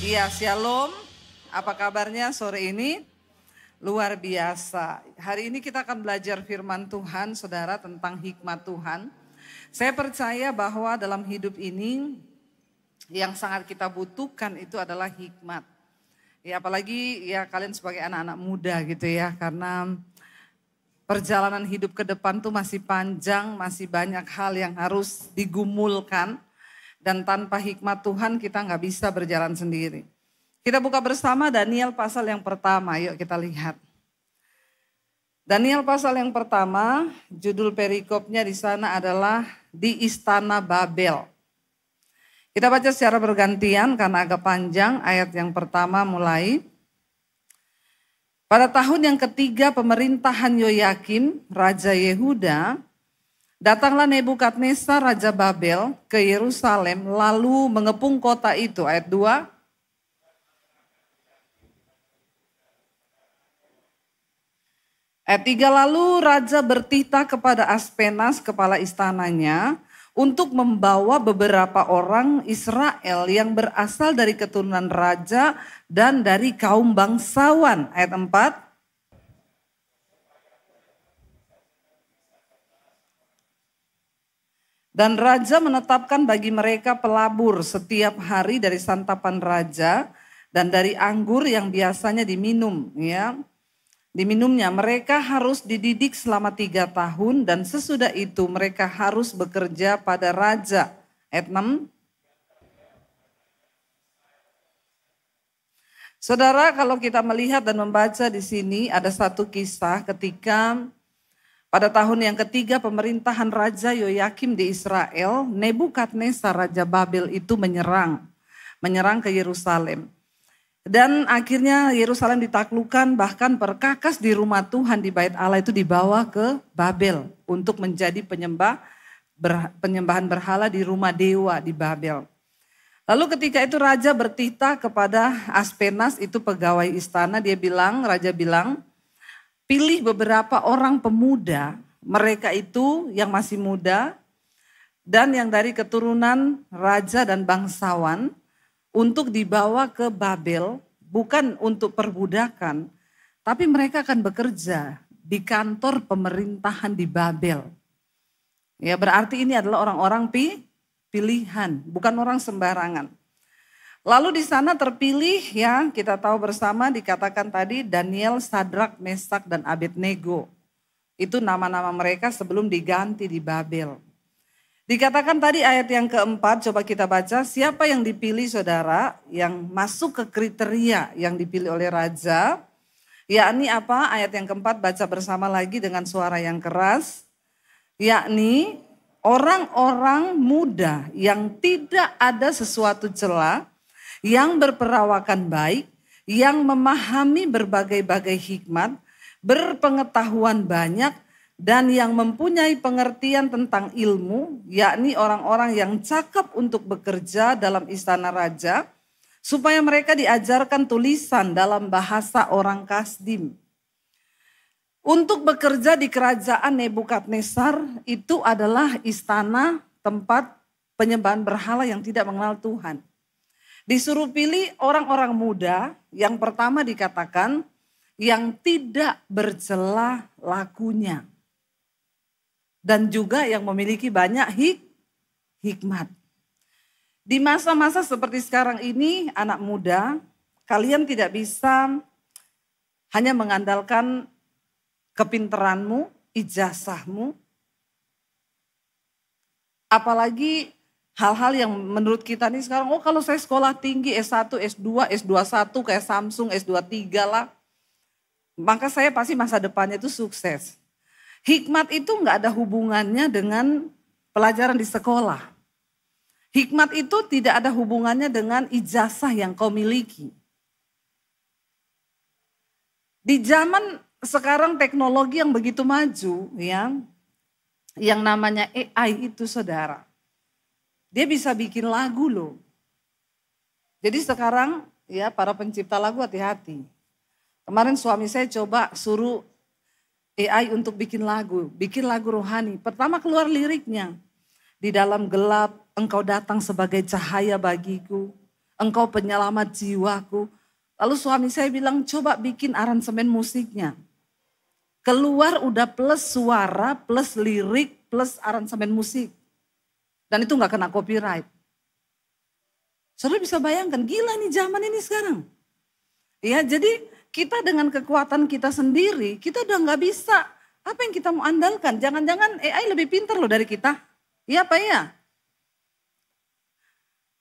Iya, shalom. Apa kabarnya sore ini? Luar biasa. Hari ini kita akan belajar firman Tuhan, saudara, tentang hikmat Tuhan. Saya percaya bahwa dalam hidup ini yang sangat kita butuhkan itu adalah hikmat. Ya, apalagi ya kalian sebagai anak-anak muda gitu ya, karena perjalanan hidup ke depan tuh masih panjang, masih banyak hal yang harus digumulkan. Dan tanpa hikmat Tuhan kita nggak bisa berjalan sendiri. Kita buka bersama Daniel pasal yang pertama, yuk kita lihat. Daniel pasal yang pertama, judul perikopnya di sana adalah di Istana Babel. Kita baca secara bergantian karena agak panjang, ayat yang pertama mulai. Pada tahun yang ketiga pemerintahan Yoyakim, Raja Yehuda, datanglah Nebukadnezar Raja Babel ke Yerusalem lalu mengepung kota itu. Ayat 2. Ayat 3, lalu Raja bertitah kepada Aspenas kepala istananya untuk membawa beberapa orang Israel yang berasal dari keturunan raja dan dari kaum bangsawan. Ayat 4. Dan raja menetapkan bagi mereka pelabur setiap hari dari santapan raja dan dari anggur yang biasanya diminum, ya. Diminumnya mereka harus dididik selama 3 tahun dan sesudah itu mereka harus bekerja pada raja. Ayat 6. Saudara, kalau kita melihat dan membaca di sini ada satu kisah ketika pada tahun yang ketiga pemerintahan Raja Yoyakim di Israel, Nebukadnezar Raja Babel itu menyerang ke Yerusalem. Dan akhirnya Yerusalem ditaklukkan, bahkan perkakas di rumah Tuhan di bait Allah itu dibawa ke Babel untuk menjadi penyembahan berhala di rumah dewa di Babel. Lalu ketika itu raja bertitah kepada Aspenas, itu pegawai istana, raja bilang, pilih beberapa orang pemuda, mereka itu yang masih muda dan yang dari keturunan raja dan bangsawan untuk dibawa ke Babel, bukan untuk perbudakan, tapi mereka akan bekerja di kantor pemerintahan di Babel. Ya, berarti ini adalah orang-orang pilihan, bukan orang sembarangan. Lalu di sana terpilih ya, kita tahu bersama dikatakan tadi Daniel, Sadrak, Mesak, dan Abednego. Itu nama-nama mereka sebelum diganti di Babel. Dikatakan tadi ayat yang keempat, coba kita baca, siapa yang dipilih saudara, yang masuk ke kriteria yang dipilih oleh raja, yakni apa? Ayat yang keempat baca bersama lagi dengan suara yang keras, yakni orang-orang muda yang tidak ada sesuatu celah, yang berperawakan baik, yang memahami berbagai-bagai hikmat, berpengetahuan banyak, dan yang mempunyai pengertian tentang ilmu, yakni orang-orang yang cakap untuk bekerja dalam istana raja, supaya mereka diajarkan tulisan dalam bahasa orang Kasdim. Untuk bekerja di kerajaan Nebukadnezar itu adalah istana tempat penyembahan berhala yang tidak mengenal Tuhan. Disuruh pilih orang-orang muda, yang pertama dikatakan yang tidak bercela lakunya. Dan juga yang memiliki banyak hikmat. Di masa-masa seperti sekarang ini anak muda, kalian tidak bisa hanya mengandalkan kepintaranmu, ijazahmu. Apalagi hal-hal yang menurut kita nih sekarang, oh kalau saya sekolah tinggi S1, S2, S21 kayak Samsung, S23 lah. Maka saya pasti masa depannya itu sukses. Hikmat itu gak ada hubungannya dengan pelajaran di sekolah. Hikmat itu tidak ada hubungannya dengan ijazah yang kau miliki. Di zaman sekarang teknologi yang begitu maju, ya, yang namanya AI itu saudara. Dia bisa bikin lagu loh. Jadi sekarang ya para pencipta lagu hati-hati. Kemarin suami saya coba suruh AI untuk bikin lagu rohani. Pertama keluar liriknya. Di dalam gelap engkau datang sebagai cahaya bagiku. Engkau penyelamat jiwaku. Lalu suami saya bilang, coba bikin aransemen musiknya. Keluar udah plus suara, plus lirik, plus aransemen musik. Dan itu gak kena copyright. Saudara bisa bayangkan, gila nih zaman ini sekarang. Ya, jadi kita dengan kekuatan kita sendiri, kita udah gak bisa. Apa yang kita mau andalkan? Jangan-jangan AI lebih pintar loh dari kita. Iya apa ya?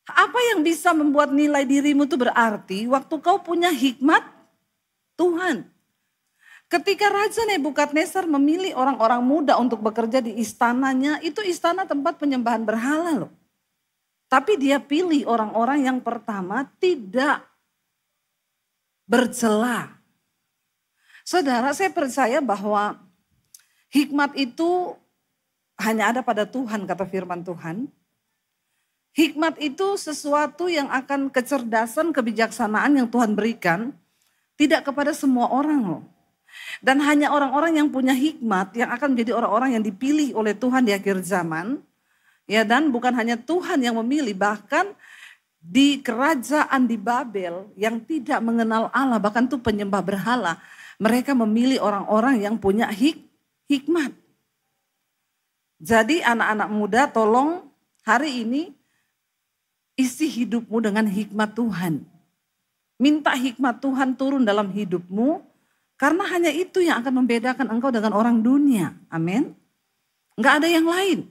Apa yang bisa membuat nilai dirimu itu berarti waktu kau punya hikmat Tuhan. Ketika Raja Nebukadnezar memilih orang-orang muda untuk bekerja di istananya, itu istana tempat penyembahan berhala loh. Tapi dia pilih orang-orang yang pertama tidak bercela. Saudara, saya percaya bahwa hikmat itu hanya ada pada Tuhan, kata firman Tuhan. Hikmat itu sesuatu yang akan kecerdasan, kebijaksanaan yang Tuhan berikan. Tidak kepada semua orang loh. Dan hanya orang-orang yang punya hikmat yang akan menjadi orang-orang yang dipilih oleh Tuhan di akhir zaman. Ya, dan bukan hanya Tuhan yang memilih, bahkan di kerajaan di Babel yang tidak mengenal Allah, bahkan itu penyembah berhala. Mereka memilih orang-orang yang punya hikmat. Jadi anak-anak muda tolong hari ini isi hidupmu dengan hikmat Tuhan. Minta hikmat Tuhan turun dalam hidupmu, karena hanya itu yang akan membedakan engkau dengan orang dunia. Amin. Enggak ada yang lain.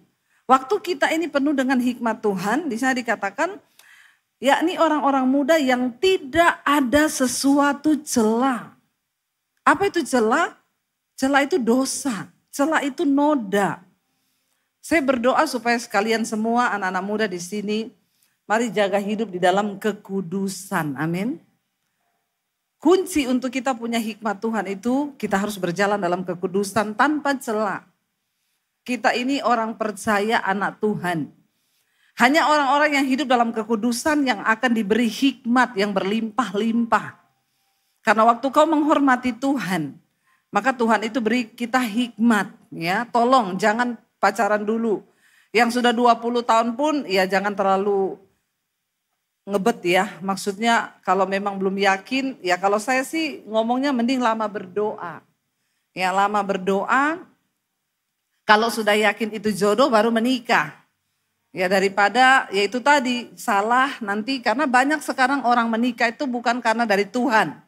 Waktu kita ini penuh dengan hikmat Tuhan, di sana dikatakan, yakni orang-orang muda yang tidak ada sesuatu cela. Apa itu cela? Cela itu dosa, cela itu noda. Saya berdoa supaya sekalian semua anak-anak muda di sini, mari jaga hidup di dalam kekudusan. Amin. Kunci untuk kita punya hikmat Tuhan itu, kita harus berjalan dalam kekudusan tanpa cela. Kita ini orang percaya anak Tuhan. Hanya orang-orang yang hidup dalam kekudusan yang akan diberi hikmat yang berlimpah-limpah. Karena waktu kau menghormati Tuhan, maka Tuhan itu beri kita hikmat. Ya, tolong jangan pacaran dulu. Yang sudah 20 tahun pun ya jangan terlalu ngebet ya. Maksudnya kalau memang belum yakin, ya kalau saya sih ngomongnya mending lama berdoa. Ya, lama berdoa. Kalau sudah yakin itu jodoh baru menikah. Ya, daripada ya itu tadi salah nanti, karena banyak sekarang orang menikah itu bukan karena dari Tuhan.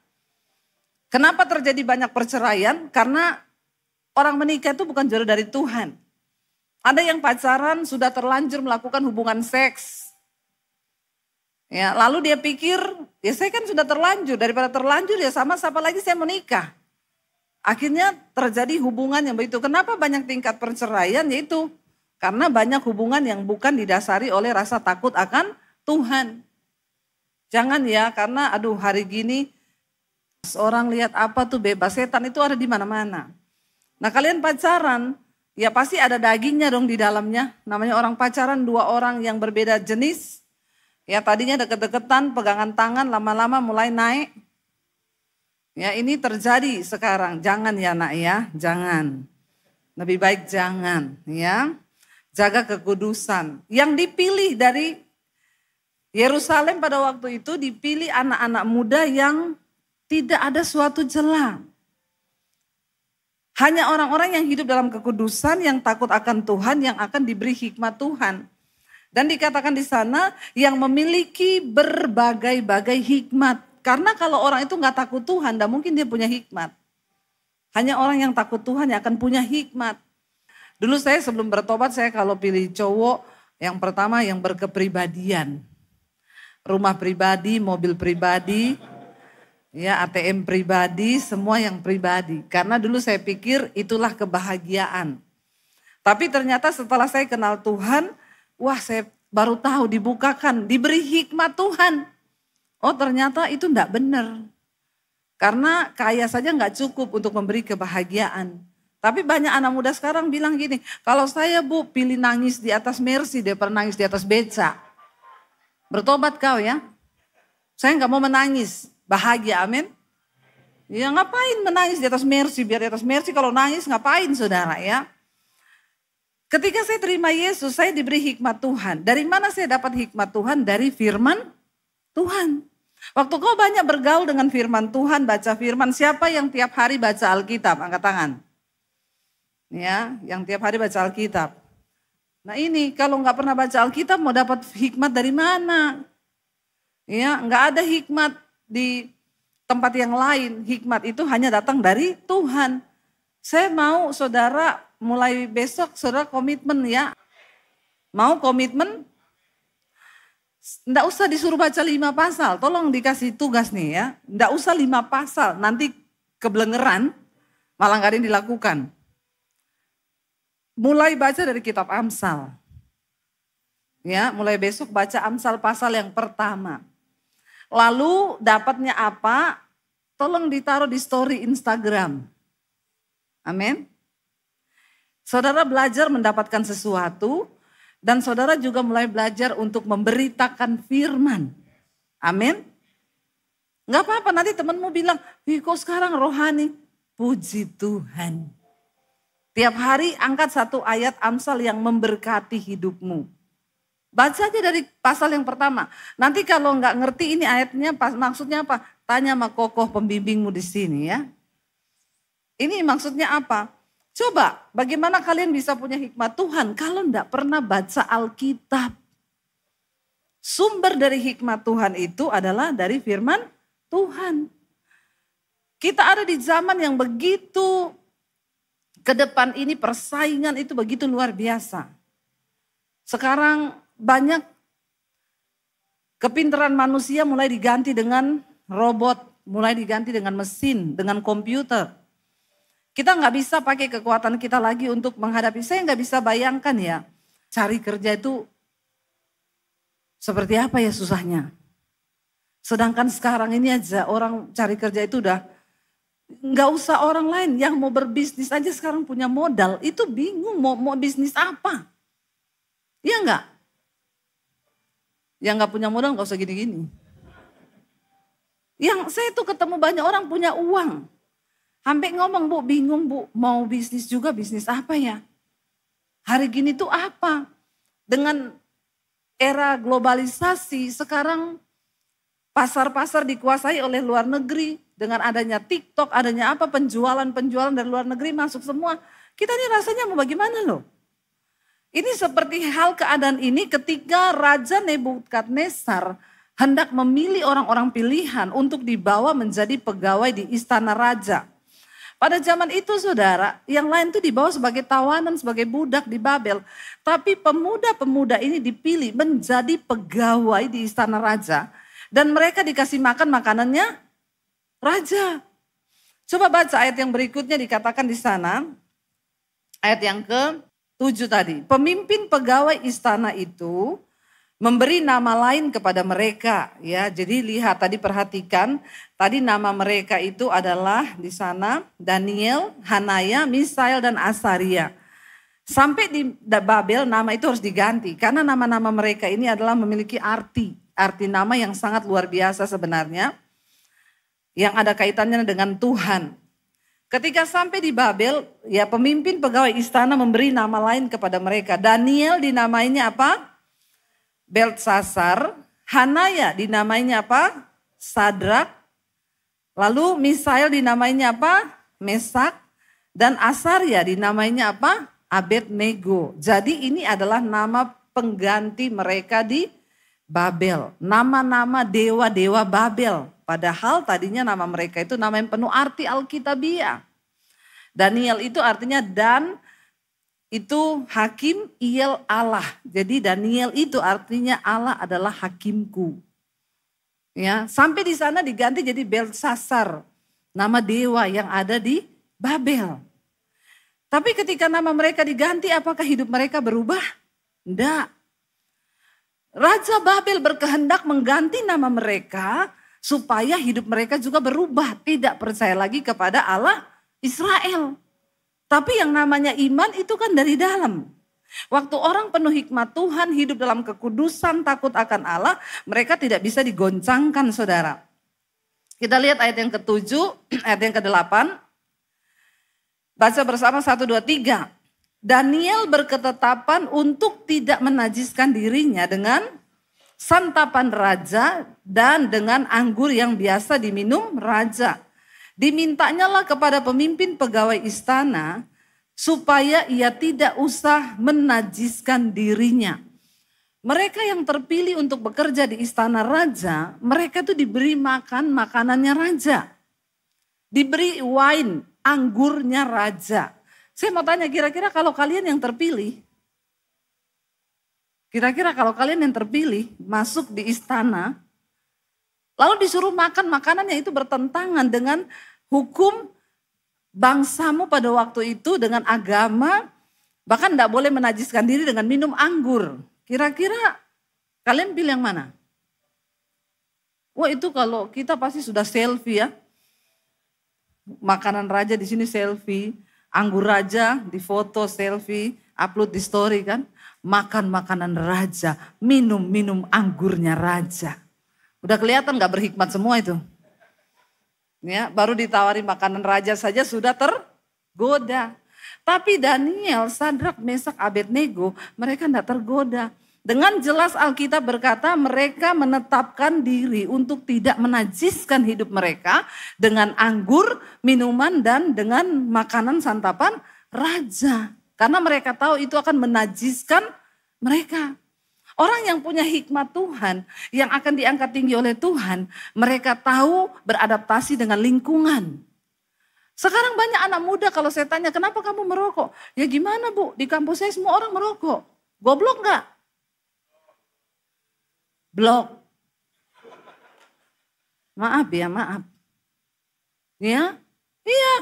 Kenapa terjadi banyak perceraian? Karena orang menikah itu bukan jodoh dari Tuhan. Ada yang pacaran sudah terlanjur melakukan hubungan seks. Ya, lalu dia pikir, ya saya kan sudah terlanjur, daripada terlanjur ya sama siapa lagi saya mau nikah. Akhirnya terjadi hubungan yang begitu. Kenapa banyak tingkat perceraian? Yaitu karena banyak hubungan yang bukan didasari oleh rasa takut akan Tuhan. Jangan ya, karena aduh hari gini orang lihat apa tuh bebas, setan itu ada di mana-mana. Nah kalian pacaran, ya pasti ada dagingnya dong di dalamnya. Namanya orang pacaran, dua orang yang berbeda jenis. Ya tadinya deket-deketan, pegangan tangan, lama-lama mulai naik. Ya ini terjadi sekarang, jangan ya nak ya, jangan. Lebih baik jangan ya. Jaga kekudusan. Yang dipilih dari Yerusalem pada waktu itu dipilih anak-anak muda yang tidak ada suatu cela. Hanya orang-orang yang hidup dalam kekudusan, yang takut akan Tuhan, yang akan diberi hikmat Tuhan. Dan dikatakan di sana yang memiliki berbagai-bagai hikmat. Karena kalau orang itu gak takut Tuhan, tidak mungkin dia punya hikmat. Hanya orang yang takut Tuhan yang akan punya hikmat. Dulu saya sebelum bertobat, saya kalau pilih cowok, yang pertama yang berkepribadian. Rumah pribadi, mobil pribadi, ya ATM pribadi, semua yang pribadi. Karena dulu saya pikir itulah kebahagiaan. Tapi ternyata setelah saya kenal Tuhan, wah saya baru tahu dibukakan, diberi hikmat Tuhan. Oh ternyata itu enggak benar. Karena kaya saja enggak cukup untuk memberi kebahagiaan. Tapi banyak anak muda sekarang bilang gini, kalau saya bu pilih nangis di atas Mercy daripada nangis di atas beca. Bertobat kau ya. Saya enggak mau menangis, bahagia amin. Ya ngapain menangis di atas Mercy, biar di atas Mercy kalau nangis ngapain saudara ya. Ketika saya terima Yesus, saya diberi hikmat Tuhan. Dari mana saya dapat hikmat Tuhan? Dari firman Tuhan. Waktu kau banyak bergaul dengan firman Tuhan, baca firman, siapa yang tiap hari baca Alkitab? Angkat tangan. Ya, yang tiap hari baca Alkitab. Nah ini kalau nggak pernah baca Alkitab mau dapat hikmat dari mana? Ya, nggak ada hikmat di tempat yang lain. Hikmat itu hanya datang dari Tuhan. Saya mau saudara mulai besok saudara komitmen ya. Mau komitmen? Nggak usah disuruh baca 5 pasal. Tolong dikasih tugas nih ya. Nggak usah 5 pasal. Nanti kebelengeran malah nggak ada yang dilakukan. Mulai baca dari kitab Amsal. Ya, mulai besok baca Amsal pasal yang pertama. Lalu dapatnya apa? Tolong ditaruh di story Instagram. Amin. Saudara belajar mendapatkan sesuatu dan saudara juga mulai belajar untuk memberitakan firman. Amin. Enggak apa-apa nanti temanmu bilang, kok sekarang rohani? Puji Tuhan. Tiap hari angkat satu ayat Amsal yang memberkati hidupmu. Baca aja dari pasal yang pertama. Nanti kalau nggak ngerti ini ayatnya maksudnya apa? Tanya sama kokoh pembimbingmu di sini ya. Ini maksudnya apa? Coba bagaimana kalian bisa punya hikmat Tuhan kalau nggak pernah baca Alkitab. Sumber dari hikmat Tuhan itu adalah dari firman Tuhan. Kita ada di zaman yang begitu ke depan ini persaingan itu begitu luar biasa. Sekarang banyak kepintaran manusia mulai diganti dengan robot, mulai diganti dengan mesin, dengan komputer. Kita nggak bisa pakai kekuatan kita lagi untuk menghadapi. Saya nggak bisa bayangkan ya, cari kerja itu seperti apa ya susahnya. Sedangkan sekarang ini aja orang cari kerja itu udah nggak usah orang lain, yang mau berbisnis aja sekarang punya modal, itu bingung mau bisnis apa. Iya enggak? Yang nggak punya modal nggak usah gini-gini. Yang saya tuh ketemu banyak orang punya uang. Sampai ngomong, Bu, bingung Bu, mau bisnis juga, bisnis apa ya? Hari gini tuh apa? Dengan era globalisasi sekarang pasar-pasar dikuasai oleh luar negeri. Dengan adanya TikTok, adanya apa, penjualan-penjualan dari luar negeri masuk semua. Kita ini rasanya mau bagaimana loh? Ini seperti hal keadaan ini ketika Raja Nebukadnezar hendak memilih orang-orang pilihan untuk dibawa menjadi pegawai di istana raja. Pada zaman itu saudara, yang lain tuh dibawa sebagai tawanan, sebagai budak di Babel. Tapi pemuda-pemuda ini dipilih menjadi pegawai di istana raja. Dan mereka dikasih makan makanannya raja. Coba baca ayat yang berikutnya dikatakan di sana. Ayat yang ke-7 tadi. Pemimpin pegawai istana itu memberi nama lain kepada mereka. Ya, jadi lihat tadi perhatikan. Tadi nama mereka itu adalah di sana Daniel, Hanaya, Misael dan Asaria. Sampai di Babel nama itu harus diganti. Karena nama-nama mereka ini adalah memiliki arti. Arti nama yang sangat luar biasa sebenarnya. Yang ada kaitannya dengan Tuhan. Ketika sampai di Babel, ya pemimpin pegawai istana memberi nama lain kepada mereka. Daniel dinamainya apa? Beltsasar. Hanaya dinamainya apa? Sadrak. Lalu Misael dinamainya apa? Mesak. Dan Asaria dinamainya apa? Abednego. Jadi ini adalah nama pengganti mereka di Babel. Nama-nama dewa-dewa Babel. Padahal tadinya nama mereka itu nama yang penuh arti Alkitabiah. Daniel itu artinya dan itu hakim, Iel Allah. Jadi Daniel itu artinya Allah adalah hakimku. Ya, sampai di sana diganti jadi Beltsasar, nama dewa yang ada di Babel. Tapi ketika nama mereka diganti, apakah hidup mereka berubah? Enggak. Raja Babel berkehendak mengganti nama mereka supaya hidup mereka juga berubah. Tidak percaya lagi kepada Allah Israel. Tapi yang namanya iman itu kan dari dalam. Waktu orang penuh hikmat Tuhan, hidup dalam kekudusan, takut akan Allah, mereka tidak bisa digoncangkan saudara. Kita lihat ayat yang ke-7, ayat yang ke-8. Baca bersama 1, 2, 3. Daniel berketetapan untuk tidak menajiskan dirinya dengan santapan raja dan dengan anggur yang biasa diminum raja. Dimintanyalah kepada pemimpin pegawai istana supaya ia tidak usah menajiskan dirinya. Mereka yang terpilih untuk bekerja di istana raja, mereka itu diberi makan makanannya raja. Diberi wine, anggurnya raja. Saya mau tanya, kira-kira kalau kalian yang terpilih, masuk di istana, lalu disuruh makan makanannya itu bertentangan dengan hukum bangsamu pada waktu itu, dengan agama, bahkan tidak boleh menajiskan diri dengan minum anggur. Kira-kira kalian pilih yang mana? Wah, itu kalau kita pasti sudah selfie ya. Makanan raja di sini selfie, anggur raja di foto selfie, upload di story kan. Makan makanan raja, minum anggurnya raja. Udah kelihatan gak berhikmat semua itu? Ya, baru ditawari makanan raja saja sudah tergoda. Tapi Daniel, Sadrak, Mesak, Abednego, mereka tidak tergoda. Dengan jelas Alkitab berkata mereka menetapkan diri untuk tidak menajiskan hidup mereka dengan anggur, minuman dan dengan makanan santapan raja. Karena mereka tahu itu akan menajiskan mereka. Orang yang punya hikmat Tuhan, yang akan diangkat tinggi oleh Tuhan, mereka tahu beradaptasi dengan lingkungan. Sekarang banyak anak muda kalau saya tanya, kenapa kamu merokok? Ya gimana Bu, di kampus saya semua orang merokok. Goblok gak? Blok. Maaf ya, maaf. Ya, iya.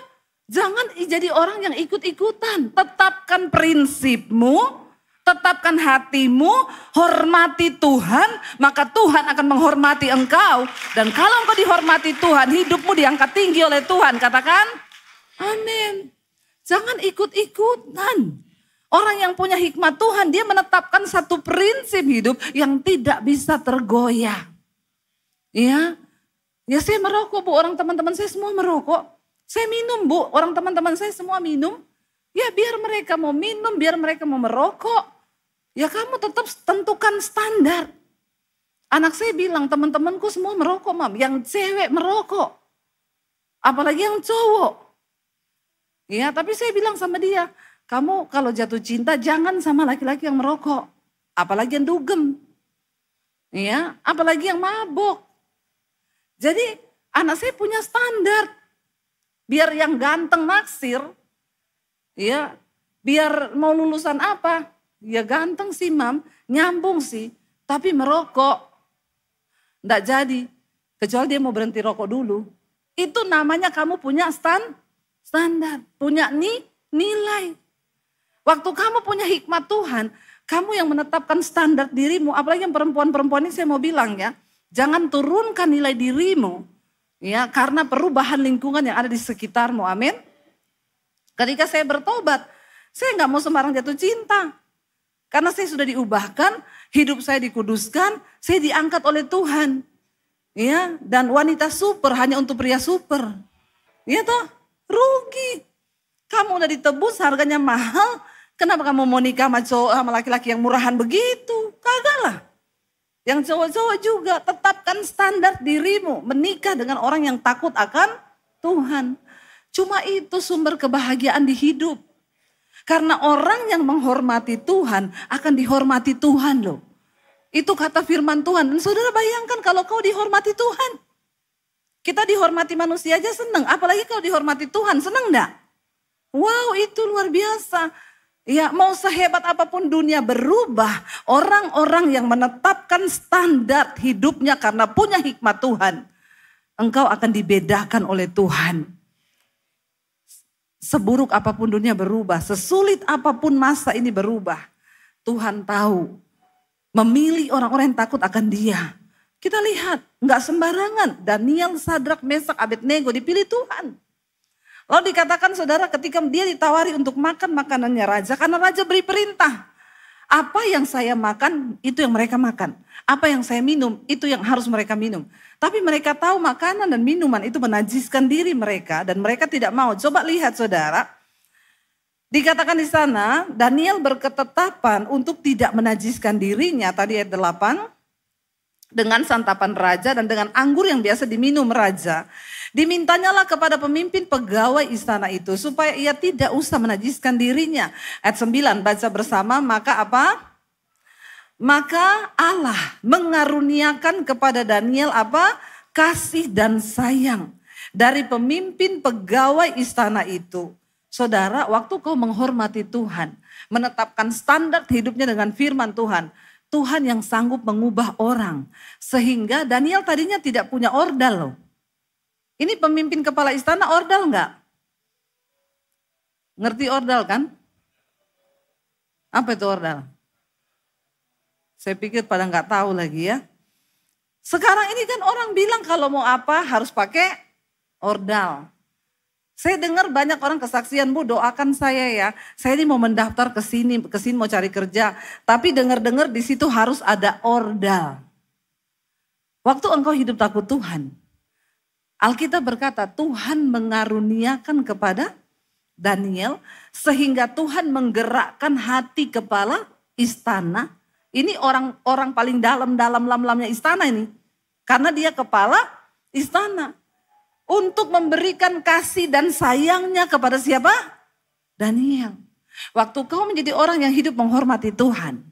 Jangan jadi orang yang ikut-ikutan. Tetapkan prinsipmu, tetapkan hatimu, hormati Tuhan, maka Tuhan akan menghormati engkau. Dan kalau engkau dihormati Tuhan, hidupmu diangkat tinggi oleh Tuhan. Katakan, amin. Jangan ikut-ikutan. Orang yang punya hikmat Tuhan, dia menetapkan satu prinsip hidup yang tidak bisa tergoyah. Ya, saya merokok Bu, orang teman-teman saya semua merokok. Saya minum Bu, orang teman-teman saya semua minum. Ya biar mereka mau minum, biar mereka mau merokok. Ya kamu tetap tentukan standar. Anak saya bilang, teman-temanku semua merokok Mam. Yang cewek merokok. Apalagi yang cowok. Ya tapi saya bilang sama dia, kamu kalau jatuh cinta jangan sama laki-laki yang merokok. Apalagi yang dugem. Ya, apalagi yang mabok. Jadi anak saya punya standar. Biar yang ganteng naksir. Ya, biar mau lulusan apa? Ya ganteng sih Mam, nyambung sih. Tapi merokok. Nggak jadi. Kecuali dia mau berhenti rokok dulu. Itu namanya kamu punya standar. Punya nilai. Waktu kamu punya hikmat Tuhan, kamu yang menetapkan standar dirimu, apalagi yang perempuan-perempuan ini saya mau bilang ya, jangan turunkan nilai dirimu ya karena perubahan lingkungan yang ada di sekitarmu. Amin. Ketika saya bertobat, saya nggak mau sembarang jatuh cinta. Karena saya sudah diubahkan, hidup saya dikuduskan, saya diangkat oleh Tuhan. Ya, dan wanita super hanya untuk pria super. Ya toh, rugi. Kamu udah ditebus, harganya mahal. Kenapa kamu mau nikah sama laki-laki yang murahan begitu? Kagak lah. Yang cowok-cowok juga tetapkan standar dirimu. Menikah dengan orang yang takut akan Tuhan. Cuma itu sumber kebahagiaan di hidup. Karena orang yang menghormati Tuhan akan dihormati Tuhan loh. Itu kata firman Tuhan. Dan saudara bayangkan kalau kau dihormati Tuhan. Kita dihormati manusia aja seneng. Apalagi kalau dihormati Tuhan, seneng enggak? Wow, itu luar biasa. Ya, mau sehebat apapun dunia berubah, orang-orang yang menetapkan standar hidupnya karena punya hikmat Tuhan, engkau akan dibedakan oleh Tuhan. Seburuk apapun dunia berubah, sesulit apapun masa ini berubah, Tuhan tahu memilih orang-orang yang takut akan Dia. Kita lihat, nggak sembarangan. Daniel, Sadrak, Mesak, Abednego dipilih Tuhan. Lalu dikatakan saudara ketika dia ditawari untuk makan makanannya raja. Karena raja beri perintah. Apa yang saya makan itu yang mereka makan. Apa yang saya minum itu yang harus mereka minum. Tapi mereka tahu makanan dan minuman itu menajiskan diri mereka. Dan mereka tidak mau. Coba lihat saudara. Dikatakan di sana Daniel berketetapan untuk tidak menajiskan dirinya. Tadi ayat 8. dengan santapan raja dan dengan anggur yang biasa diminum raja. Dimintanyalah kepada pemimpin pegawai istana itu supaya ia tidak usah menajiskan dirinya. Ayat 9 baca bersama, maka apa? Maka Allah mengaruniakan kepada Daniel apa? Kasih dan sayang dari pemimpin pegawai istana itu. Saudara, waktu kau menghormati Tuhan, menetapkan standar hidupnya dengan firman Tuhan, Tuhan yang sanggup mengubah orang. Sehingga Daniel tadinya tidak punya ordal loh. Ini pemimpin kepala istana ordal enggak? Ngerti ordal kan? Apa itu ordal? Saya pikir pada nggak tahu lagi ya. Sekarang ini kan orang bilang kalau mau apa harus pakai ordal. Saya dengar banyak orang kesaksian, Bu doakan saya ya. Saya ini mau mendaftar ke sini mau cari kerja. Tapi dengar-dengar di situ harus ada ordal. Waktu engkau hidup takut Tuhan, Alkitab berkata Tuhan mengaruniakan kepada Daniel sehingga Tuhan menggerakkan hati kepala istana. Ini orang paling dalamnya istana ini. Karena dia kepala istana. Untuk memberikan kasih dan sayangnya kepada siapa? Daniel. Waktu kau menjadi orang yang hidup menghormati Tuhan.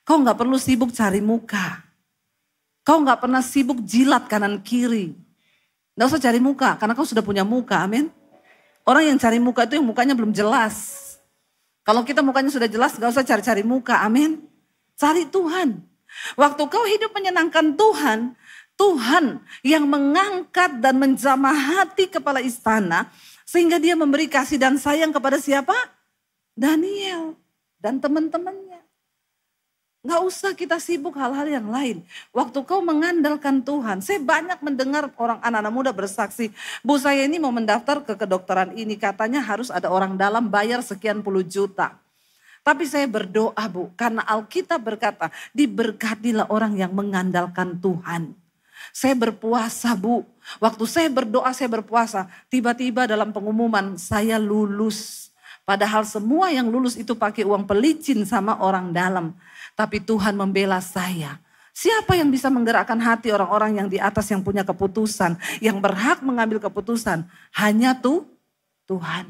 Kau gak perlu sibuk cari muka. Kau gak pernah sibuk jilat kanan kiri. Gak usah cari muka karena kau sudah punya muka, amin. Orang yang cari muka itu yang mukanya belum jelas. Kalau kita mukanya sudah jelas gak usah cari-cari muka, amin. Cari Tuhan. Waktu kau hidup menyenangkan Tuhan, Tuhan yang mengangkat dan menjamah hati kepala istana sehingga dia memberi kasih dan sayang kepada siapa? Daniel dan teman-temannya. Gak usah kita sibuk hal-hal yang lain. Waktu kau mengandalkan Tuhan, saya banyak mendengar orang anak-anak muda bersaksi, Bu saya ini mau mendaftar ke kedokteran ini, katanya harus ada orang dalam bayar sekian puluh juta. Tapi saya berdoa Bu, karena Alkitab berkata, diberkatilah orang yang mengandalkan Tuhan. Saya berpuasa Bu, waktu saya berdoa saya berpuasa, tiba-tiba dalam pengumuman saya lulus. Padahal semua yang lulus itu pakai uang pelicin sama orang dalam. Tapi Tuhan membela saya. Siapa yang bisa menggerakkan hati orang-orang yang di atas yang punya keputusan, yang berhak mengambil keputusan? Hanya Tuhan.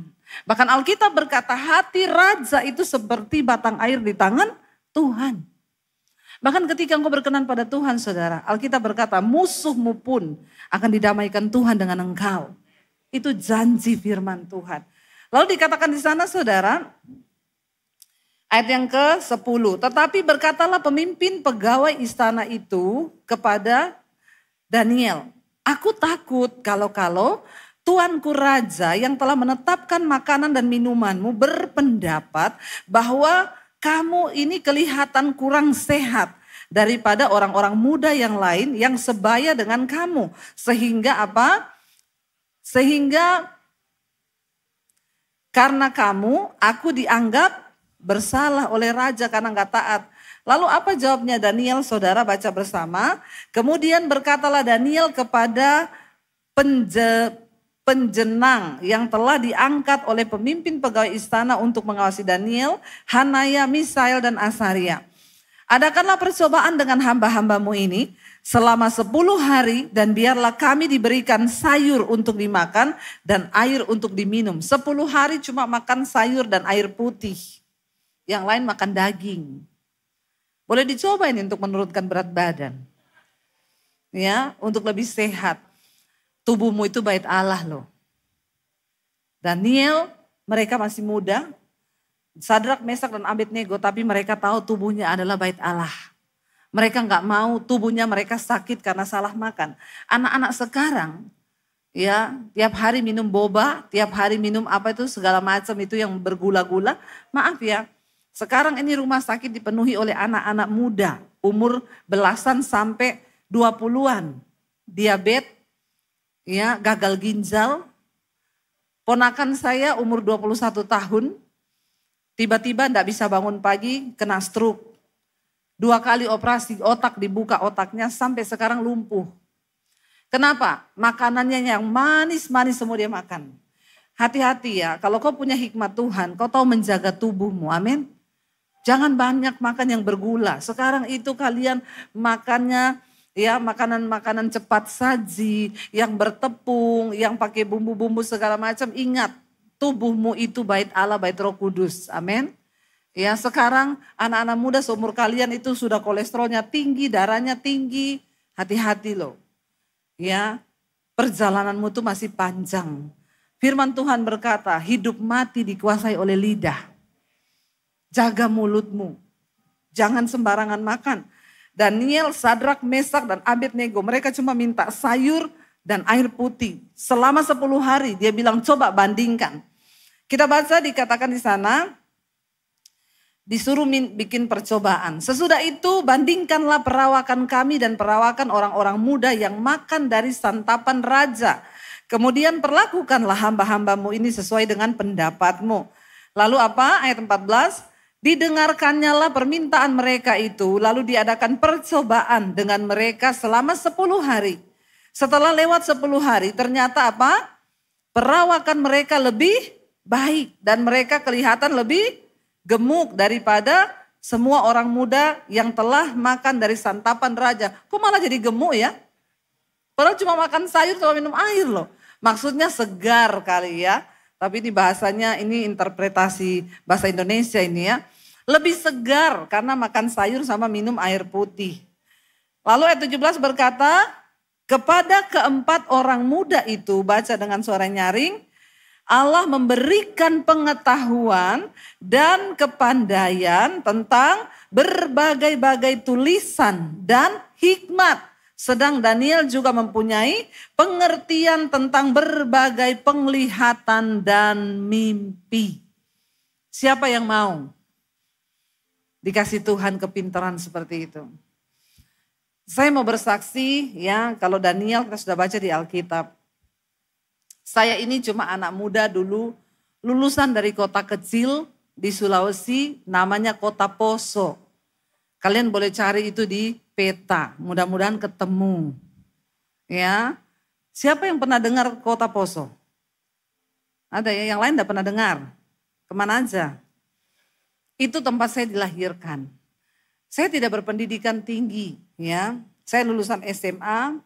Bahkan Alkitab berkata hati raja itu seperti batang air di tangan Tuhan. Bahkan ketika engkau berkenan pada Tuhan saudara, Alkitab berkata musuhmu pun akan didamaikan Tuhan dengan engkau. Itu janji firman Tuhan. Lalu dikatakan di sana saudara, ayat yang ke-10. Tetapi berkatalah pemimpin pegawai istana itu kepada Daniel. Aku takut kalau tuanku raja yang telah menetapkan makanan dan minumanmu berpendapat bahwa kamu ini kelihatan kurang sehat daripada orang-orang muda yang lain yang sebaya dengan kamu. Sehingga apa? Sehingga karena kamu aku dianggap bersalah oleh raja karena gak taat. Lalu apa jawabnya Daniel saudara baca bersama. Kemudian berkatalah Daniel kepada penjenang yang telah diangkat oleh pemimpin pegawai istana untuk mengawasi Daniel, Hanaya, Misael dan Asaria. Adakanlah percobaan dengan hamba-hambamu ini selama 10 hari dan biarlah kami diberikan sayur untuk dimakan dan air untuk diminum. 10 hari cuma makan sayur dan air putih. Yang lain makan daging. Boleh dicoba ini untuk menurunkan berat badan. Ya, untuk lebih sehat. Tubuhmu itu bait Allah loh. Daniel, mereka masih muda. Sadrak, Mesak dan Abednego, tapi mereka tahu tubuhnya adalah bait Allah. Mereka nggak mau tubuhnya mereka sakit karena salah makan. Anak-anak sekarang, ya tiap hari minum boba, tiap hari minum apa itu segala macam itu yang bergula-gula. Maaf ya, sekarang ini rumah sakit dipenuhi oleh anak-anak muda, umur belasan sampai 20-an. Diabetes, ya gagal ginjal. Ponakan saya umur 21 tahun, tiba-tiba enggak bisa bangun pagi, kena stroke. 2 kali operasi otak dibuka otaknya sampai sekarang lumpuh. Kenapa? Makanannya yang manis-manis semua dia makan. Hati-hati ya, kalau kau punya hikmat Tuhan, kau tahu menjaga tubuhmu, amin. Jangan banyak makan yang bergula. Sekarang itu kalian makannya Ya, makanan-makanan cepat saji, yang bertepung, yang pakai bumbu-bumbu segala macam. Ingat, tubuhmu itu bait Allah, bait Roh Kudus. Amin. Ya, sekarang anak-anak muda seumur kalian itu sudah kolesterolnya tinggi, darahnya tinggi. Hati-hati loh. Ya, perjalananmu itu masih panjang. Firman Tuhan berkata, hidup mati dikuasai oleh lidah. Jaga mulutmu. Jangan sembarangan makan. Daniel, Sadrak, Mesak, dan Abednego, mereka cuma minta sayur dan air putih. Selama 10 hari dia bilang coba bandingkan. Kita baca dikatakan di sana, disuruh bikin percobaan. Sesudah itu bandingkanlah perawakan kami dan perawakan orang-orang muda yang makan dari santapan raja. Kemudian perlakukanlah hamba-hambamu ini sesuai dengan pendapatmu. Lalu apa? Ayat 14. Didengarkannyalah permintaan mereka itu, lalu diadakan percobaan dengan mereka selama 10 hari. Setelah lewat 10 hari, ternyata apa? Perawakan mereka lebih baik dan mereka kelihatan lebih gemuk daripada semua orang muda yang telah makan dari santapan raja. Kok malah jadi gemuk ya? Padahal cuma makan sayur sama minum air loh. Maksudnya segar kali ya. Tapi ini bahasanya, ini interpretasi bahasa Indonesia ini ya. Lebih segar karena makan sayur sama minum air putih. Lalu ayat 17 berkata, kepada keempat orang muda itu, baca dengan suara nyaring, Allah memberikan pengetahuan dan kepandaian tentang berbagai-bagai tulisan dan hikmat. Sedang Daniel juga mempunyai pengertian tentang berbagai penglihatan dan mimpi. Siapa yang mau dikasih Tuhan kepintaran seperti itu? Saya mau bersaksi ya, kalau Daniel kita sudah baca di Alkitab. Saya ini cuma anak muda dulu, lulusan dari kota kecil di Sulawesi, namanya Kota Poso. Kalian boleh cari itu di peta, mudah-mudahan ketemu. Ya, siapa yang pernah dengar Kota Poso? Ada ya, yang lain tidak pernah dengar. Kemana aja? Itu tempat saya dilahirkan. Saya tidak berpendidikan tinggi, ya. Saya lulusan SMA.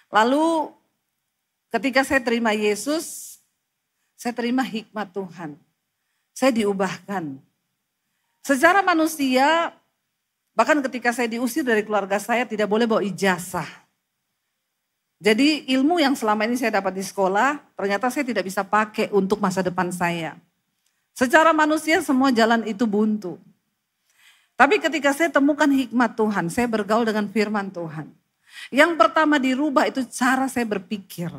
Lalu ketika saya terima Yesus, saya terima hikmat Tuhan. Saya diubahkan. Secara manusia, bahkan ketika saya diusir dari keluarga saya tidak boleh bawa ijazah. Jadi ilmu yang selama ini saya dapat di sekolah, ternyata saya tidak bisa pakai untuk masa depan saya. Secara manusia semua jalan itu buntu. Tapi ketika saya temukan hikmat Tuhan, saya bergaul dengan firman Tuhan. Yang pertama dirubah itu cara saya berpikir.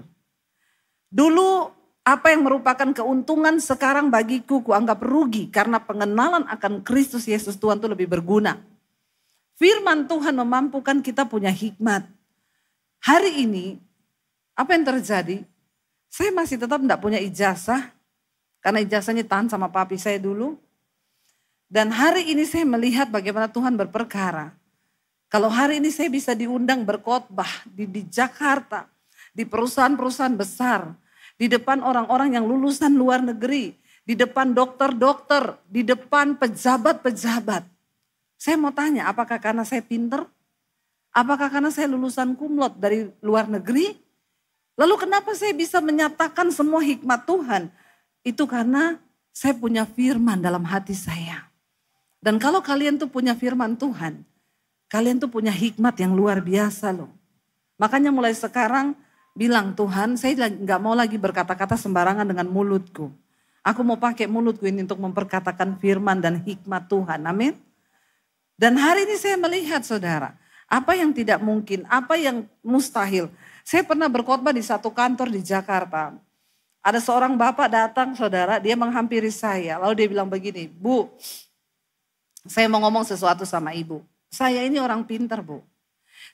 Dulu apa yang merupakan keuntungan sekarang bagiku kuanggap rugi karena pengenalan akan Kristus Yesus Tuhan itu lebih berguna. Firman Tuhan memampukan kita punya hikmat. Hari ini apa yang terjadi? Saya masih tetap tidak punya ijazah karena ijazahnya tahan sama papi saya dulu. Dan hari ini saya melihat bagaimana Tuhan berperkara. Kalau hari ini saya bisa diundang berkhotbah di Jakarta, di perusahaan-perusahaan besar, di depan orang-orang yang lulusan luar negeri, di depan dokter-dokter, di depan pejabat-pejabat. Saya mau tanya, apakah karena saya pinter? Apakah karena saya lulusan kumlot dari luar negeri? Lalu kenapa saya bisa menyatakan semua hikmat Tuhan? Itu karena saya punya firman dalam hati saya. Dan kalau kalian tuh punya firman Tuhan, kalian tuh punya hikmat yang luar biasa loh. Makanya mulai sekarang bilang, Tuhan saya gak mau lagi berkata-kata sembarangan dengan mulutku. Aku mau pakai mulutku ini untuk memperkatakan firman dan hikmat Tuhan, amin. Dan hari ini saya melihat saudara, apa yang tidak mungkin, apa yang mustahil. Saya pernah berkhotbah di satu kantor di Jakarta. Ada seorang bapak datang saudara, dia menghampiri saya. Lalu dia bilang begini, Bu, saya mau ngomong sesuatu sama ibu. Saya ini orang pintar Bu.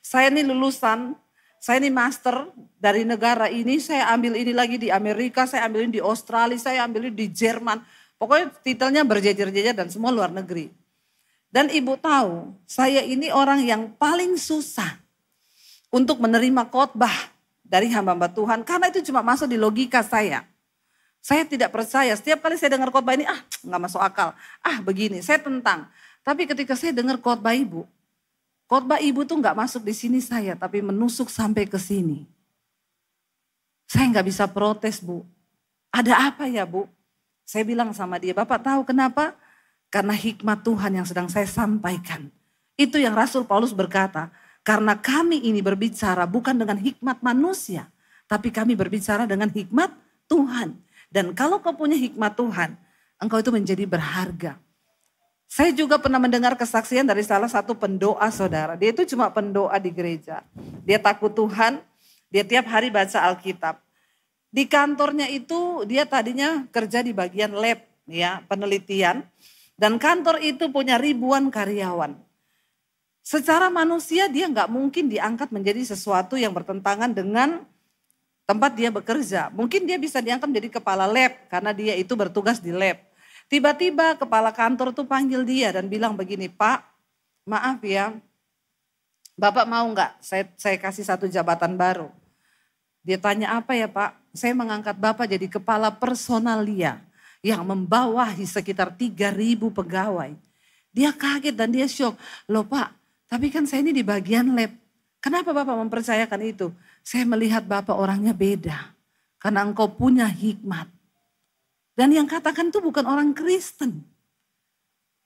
Saya ini lulusan, saya ini master dari negara ini. Saya ambil ini lagi di Amerika, saya ambil ini di Australia, saya ambil ini di Jerman. Pokoknya titelnya berjejer-jejer dan semua luar negeri. Dan ibu tahu, saya ini orang yang paling susah untuk menerima khotbah dari hamba-hamba Tuhan. Karena itu cuma masuk di logika saya. Saya tidak percaya, setiap kali saya dengar khotbah ini, gak masuk akal. Begini, saya tentang. Tapi ketika saya dengar khotbah ibu, khotbah ibu tuh nggak masuk di sini saya, tapi menusuk sampai ke sini. Saya nggak bisa protes, Bu. Ada apa ya, Bu? Saya bilang sama dia, Bapak tahu kenapa? Karena hikmat Tuhan yang sedang saya sampaikan. Itu yang Rasul Paulus berkata, karena kami ini berbicara bukan dengan hikmat manusia, tapi kami berbicara dengan hikmat Tuhan. Dan kalau kau punya hikmat Tuhan, engkau itu menjadi berharga. Saya juga pernah mendengar kesaksian dari salah satu pendoa saudara. Dia itu cuma pendoa di gereja. Dia takut Tuhan, dia tiap hari baca Alkitab. Di kantornya itu dia tadinya kerja di bagian lab, ya, penelitian. Dan kantor itu punya ribuan karyawan. Secara manusia dia nggak mungkin diangkat menjadi sesuatu yang bertentangan dengan tempat dia bekerja. Mungkin dia bisa diangkat menjadi kepala lab karena dia itu bertugas di lab. Tiba-tiba kepala kantor tuh panggil dia dan bilang begini, Pak, maaf ya, Bapak mau nggak saya kasih satu jabatan baru. Dia tanya apa ya Pak, saya mengangkat Bapak jadi kepala personalia yang membawahi sekitar 3.000 pegawai. Dia kaget dan dia syok, loh Pak, tapi kan saya ini di bagian lab. Kenapa Bapak mempercayakan itu? Saya melihat Bapak orangnya beda, karena engkau punya hikmat. Dan yang katakan itu bukan orang Kristen.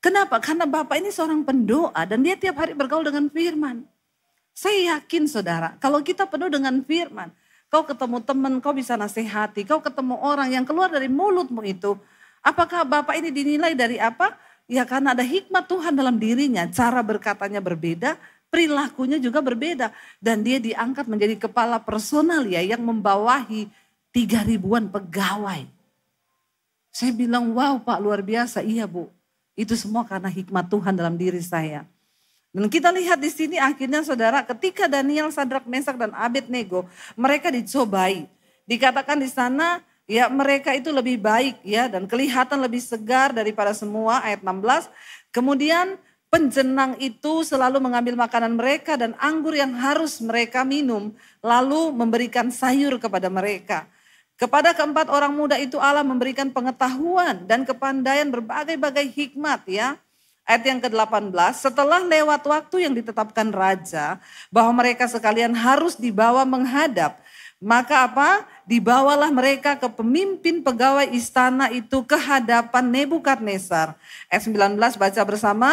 Kenapa? Karena Bapak ini seorang pendoa dan dia tiap hari bergaul dengan firman. Saya yakin saudara, kalau kita penuh dengan firman, kau ketemu teman, kau bisa nasihati, kau ketemu orang yang keluar dari mulutmu itu. Apakah Bapak ini dinilai dari apa? Ya karena ada hikmat Tuhan dalam dirinya, cara berkatanya berbeda, perilakunya juga berbeda. Dan dia diangkat menjadi kepala personalia yang membawahi 3.000-an pegawai. Saya bilang, wow Pak luar biasa. Iya Bu, itu semua karena hikmat Tuhan dalam diri saya. Dan kita lihat di sini akhirnya saudara, ketika Daniel, Sadrak, Mesak dan Abednego, mereka dicobai. Dikatakan di sana, ya mereka itu lebih baik ya dan kelihatan lebih segar daripada semua, ayat 16. Kemudian penjenang itu selalu mengambil makanan mereka dan anggur yang harus mereka minum, lalu memberikan sayur kepada mereka. Kepada keempat orang muda itu Allah memberikan pengetahuan dan kepandaian berbagai-bagai hikmat ya. Ayat yang ke-18, setelah lewat waktu yang ditetapkan raja bahwa mereka sekalian harus dibawa menghadap. Maka apa? Dibawalah mereka ke pemimpin pegawai istana itu ke hadapan Nebukadnezar. Ayat 19 baca bersama.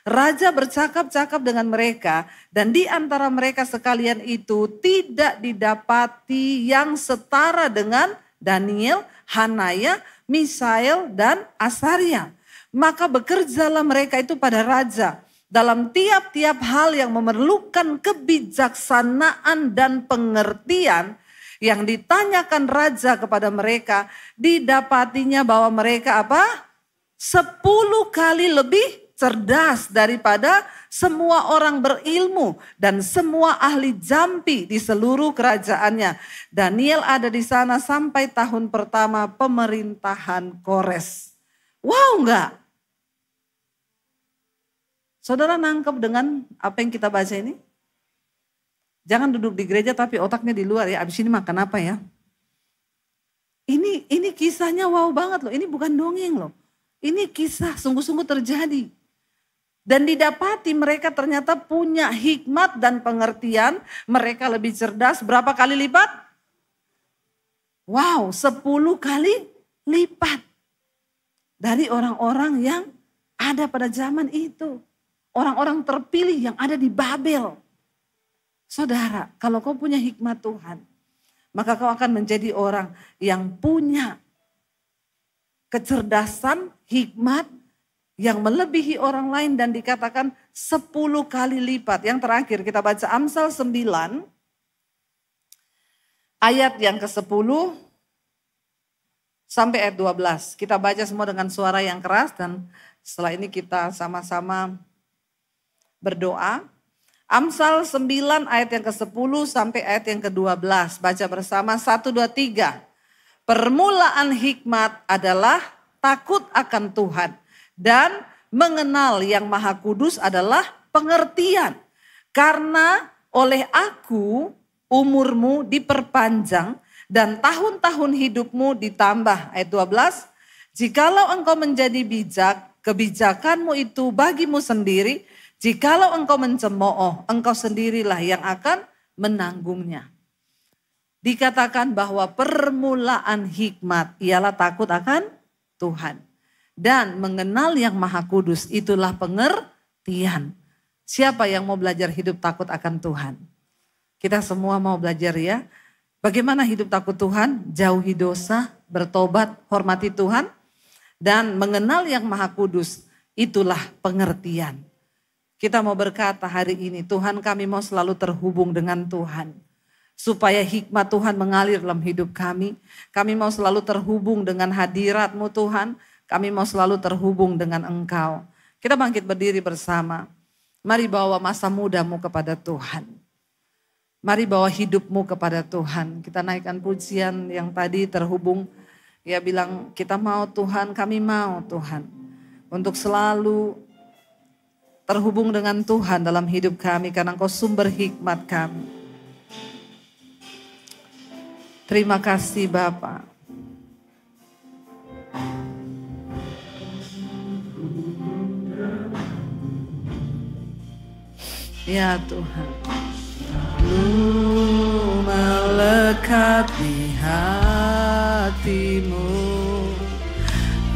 Raja bercakap-cakap dengan mereka dan di antara mereka sekalian itu tidak didapati yang setara dengan Daniel, Hanaya, Misael dan Asaria. Maka bekerjalah mereka itu pada raja dalam tiap-tiap hal yang memerlukan kebijaksanaan dan pengertian yang ditanyakan raja kepada mereka. Didapatinya bahwa mereka apa? 10 kali lebih cerdas daripada semua orang berilmu dan semua ahli jampi di seluruh kerajaannya. Daniel ada di sana sampai tahun pertama pemerintahan Kores. Wow enggak? Saudara nangkep dengan apa yang kita baca ini? Jangan duduk di gereja tapi otaknya di luar ya. Abis ini makan apa ya? Ini kisahnya wow banget loh. Ini bukan dongeng loh. Ini kisah sungguh-sungguh terjadi. Dan didapati mereka ternyata punya hikmat dan pengertian. Mereka lebih cerdas berapa kali lipat? Wow, 10 kali lipat. Dari orang-orang yang ada pada zaman itu. Orang-orang terpilih yang ada di Babel. Saudara, kalau kau punya hikmat Tuhan, maka kau akan menjadi orang yang punya kecerdasan, hikmat, yang melebihi orang lain dan dikatakan 10 kali lipat. Yang terakhir kita baca Amsal 9 ayat yang ke-10 sampai ayat 12. Kita baca semua dengan suara yang keras dan setelah ini kita sama-sama berdoa. Amsal 9 ayat yang ke-10 sampai ayat yang ke-12. Baca bersama 1, 2, 3. Permulaan hikmat adalah takut akan Tuhan. Dan mengenal yang maha kudus adalah pengertian. Karena oleh aku umurmu diperpanjang dan tahun-tahun hidupmu ditambah. Ayat 12. Jikalau engkau menjadi bijak, kebijakanmu itu bagimu sendiri Jikalau engkau mencemooh, engkau sendirilah yang akan menanggungnya. Dikatakan bahwa permulaan hikmat ialah takut akan Tuhan. Dan mengenal yang Maha Kudus itulah pengertian. Siapa yang mau belajar hidup takut akan Tuhan? Kita semua mau belajar ya. Bagaimana hidup takut Tuhan? Jauhi dosa, bertobat, hormati Tuhan. Dan mengenal yang Maha Kudus itulah pengertian. Kita mau berkata hari ini, Tuhan kami mau selalu terhubung dengan Tuhan. Supaya hikmat Tuhan mengalir dalam hidup kami. Kami mau selalu terhubung dengan hadirat-Mu Tuhan. Kami mau selalu terhubung dengan Engkau. Kita bangkit berdiri bersama. Mari bawa masa mudamu kepada Tuhan. Mari bawa hidupmu kepada Tuhan. Kita naikkan pujian yang tadi terhubung. Dia bilang kita mau Tuhan, kami mau Tuhan. Untuk selalu terhubung dengan Tuhan dalam hidup kami. Karena Engkau sumber hikmat kami. Terima kasih Bapa. Ya Tuhan. Lu melekat di hatimu.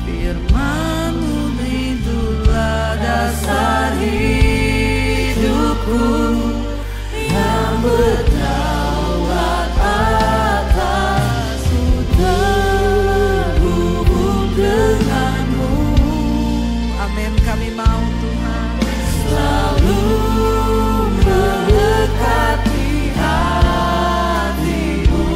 Firman-Mu itulah dasar hidupku yang berdaulat atas terhubung denganmu. Amin, kami mau Tuhan selalu melekat di hatimu.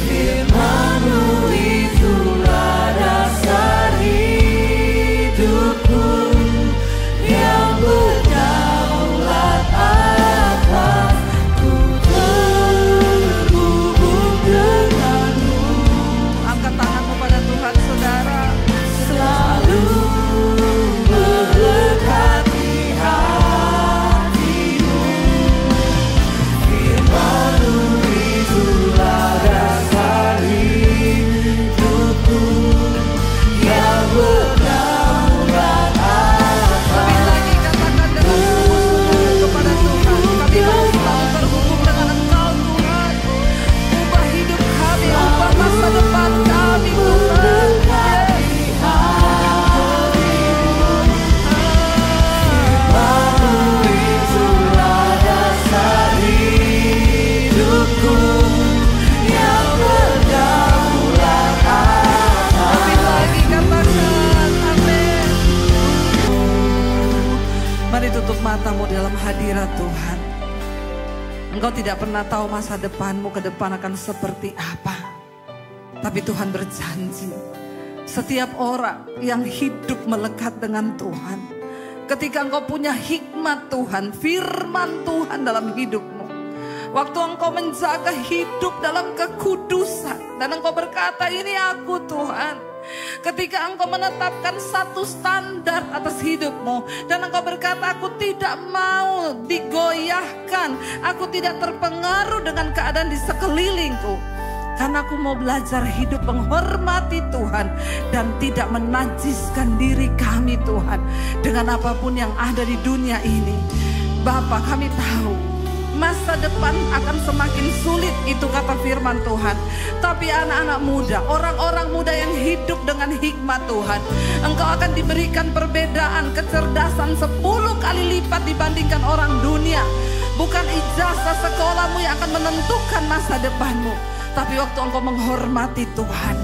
Firman-Mu itulah dasar hidupku yang berdaulat atas ku terhubung denganmu. Angkat tanganmu pada Tuhan saudara. Selalu melekat di hatimu. Firman-Mu itulah dasar hidupku yang berdaulat atas. Lebih lagi katakan dengan sungguh-sungguh kepada Tuhan. Kami mau selalu terhubung dengan Engkau Tuhan. Ubah hidup kami, ubah masa depan kami Tuhan. Mari tutup matamu dalam hadirat Tuhan. Engkau tidak pernah tahu masa depanmu ke depan akan seperti apa. Tapi Tuhan berjanji, setiap orang yang hidup melekat dengan Tuhan, ketika engkau punya hikmat Tuhan, firman Tuhan dalam hidupmu, waktu engkau menjaga hidup dalam kekudusan, dan engkau berkata, ini aku Tuhan. Ketika engkau menetapkan satu standar atas hidupmu, dan engkau berkata, aku tidak mau digoyahkan, aku tidak terpengaruh dengan keadaan di sekelilingku, karena aku mau belajar hidup menghormati Tuhan dan tidak menajiskan diri kami Tuhan dengan apapun yang ada di dunia ini. Bapa, kami tahu masa depan akan semakin sulit, itu kata firman Tuhan. Tapi anak-anak muda, orang-orang muda yang hidup dengan hikmat Tuhan, engkau akan diberikan perbedaan, kecerdasan 10 kali lipat dibandingkan orang dunia. Bukan ijazah sekolahmu yang akan menentukan masa depanmu, tapi waktu engkau menghormati Tuhan,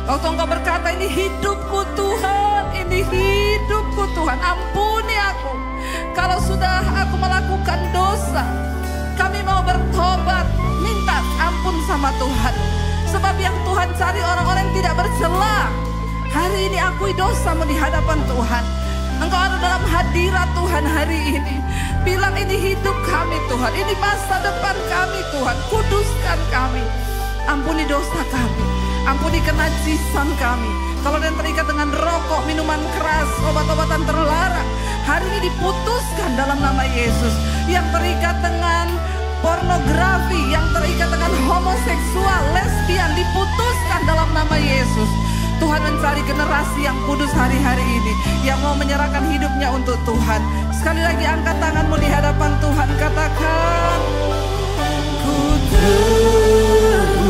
waktu engkau berkata, ini hidupku Tuhan, ini hidupku Tuhan, ampuni aku. Kalau sudah aku melakukan dosa, kami mau bertobat, minta ampun sama Tuhan. Sebab yang Tuhan cari orang-orang yang tidak bercela. Hari ini akui dosamu di hadapan Tuhan. Engkau ada dalam hadirat Tuhan hari ini. Bilang, ini hidup kami Tuhan, ini masa depan kami Tuhan. Kuduskan kami, ampuni dosa kami, ampuni kenajisan kami. Kalau ada yang terikat dengan rokok, minuman keras, obat-obatan terlarang, hari ini diputuskan dalam nama Yesus. Yang terikat dengan pornografi, yang terikat dengan homoseksual, lesbian, diputuskan dalam nama Yesus. Tuhan mencari generasi yang kudus hari-hari ini, yang mau menyerahkan hidupnya untuk Tuhan. Sekali lagi angkat tanganmu di hadapan Tuhan, katakan, ku terhubung